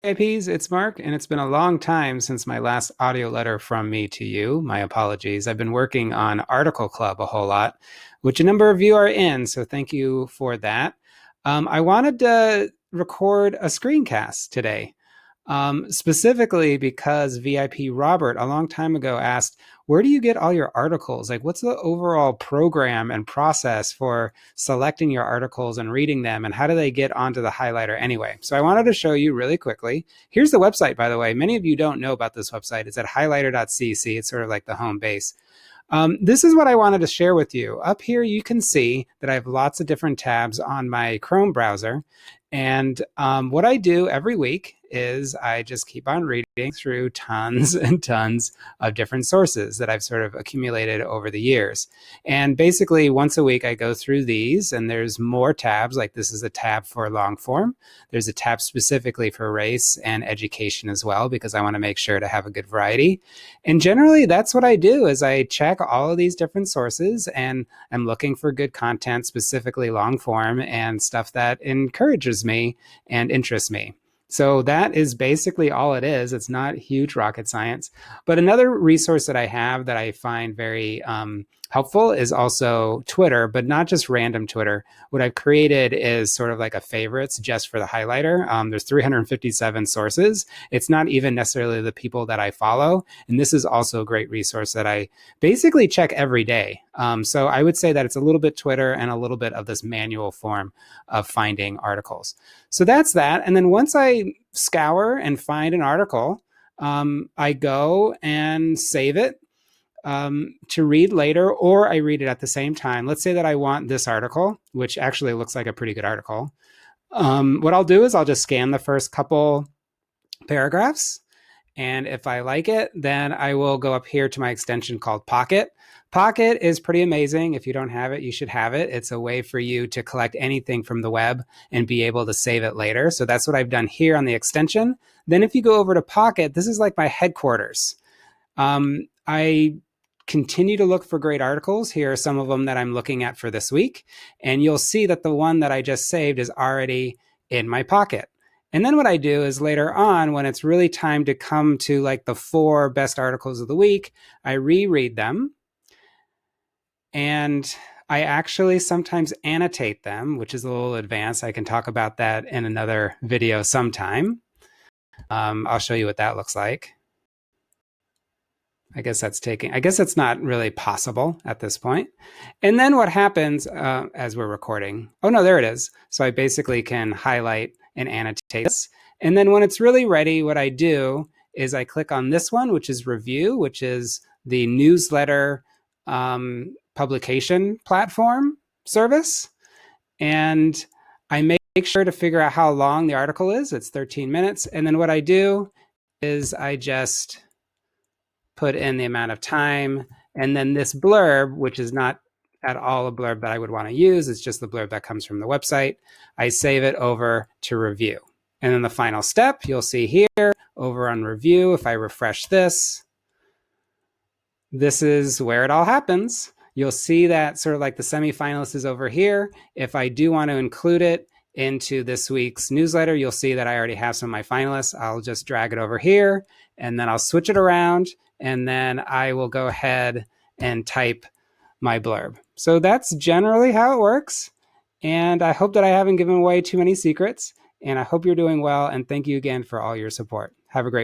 VIPs, it's Mark, and it's been a long time since my last audio letter from me to you. My apologies. I've been working on Article Club a whole lot, which a number of you are in, so thank you for that. I wanted to record a screencast today, specifically because VIP Robert a long time ago asked, where do you get all your articles? Like, what's the overall program and process for selecting your articles and reading them? And how do they get onto the highlighter anyway? So I wanted to show you really quickly. Here's the website, by the way. Many of you don't know about this website. It's at highlighter.cc. It's sort of like the home base. This is what I wanted to share with you. Up here, you can see that I have lots of different tabs on my Chrome browser. And what I do every week is I just keep on reading through tons and tons of different sources that I've sort of accumulated over the years. And basically, once a week, I go through these, and there's more tabs. Like this is a tab for long form. There's a tab specifically for race and education as well, because I want to make sure to have a good variety. And generally, that's what I do is I check all of these different sources, and I'm looking for good content, specifically long form and stuff that encourages me and interests me. So that is basically all it is. It's not huge rocket science. But another resource that I have that I find very helpful is also Twitter, but not just random Twitter. What I've created is sort of like a favorites just for the highlighter. There's 357 sources. It's not even necessarily the people that I follow. And this is also a great resource that I basically check every day. So I would say that it's a little bit Twitter and a little bit of this manual form of finding articles. So that's that. And then once I scour and find an article, I go and save it to read later, or I read it at the same time. Let's say that I want this article, which actually looks like a pretty good article. What I'll do is I'll just scan the first couple paragraphs. And if I like it, then I will go up here to my extension called Pocket. Pocket is pretty amazing. If you don't have it, you should have it. It's a way for you to collect anything from the web and be able to save it later. So that's what I've done here on the extension. Then if you go over to Pocket, this is like my headquarters. I continue to look for great articles. Here are some of them that I'm looking at for this week. And you'll see that the one that I just saved is already in my Pocket. And then what I do is later on, when it's really time to come to like the 4 best articles of the week, I reread them. And I actually sometimes annotate them, which is a little advanced. I can talk about that in another video sometime. I'll show you what that looks like. I guess that's not really possible at this point. And then what happens as we're recording? Oh, no, there it is. So I basically can highlight and annotate this. And then when it's really ready, what I do is I click on this one, which is review, which is the newsletter publication platform service. And I make sure to figure out how long the article is. It's 13 minutes. And then what I do is I just put in the amount of time, and then this blurb, which is not at all a blurb that I would want to use, it's just the blurb that comes from the website. I save it over to review. And then the final step, you'll see here over on review, if I refresh this, this is where it all happens. You'll see that sort of like the semifinalist is over here. If I do want to include it into this week's newsletter, you'll see that I already have some of my finalists. I'll just drag it over here, and then I'll switch it around, and then I will go ahead and type my blurb. So that's generally how it works. And I hope that I haven't given away too many secrets. And I hope you're doing well. And thank you again for all your support. Have a great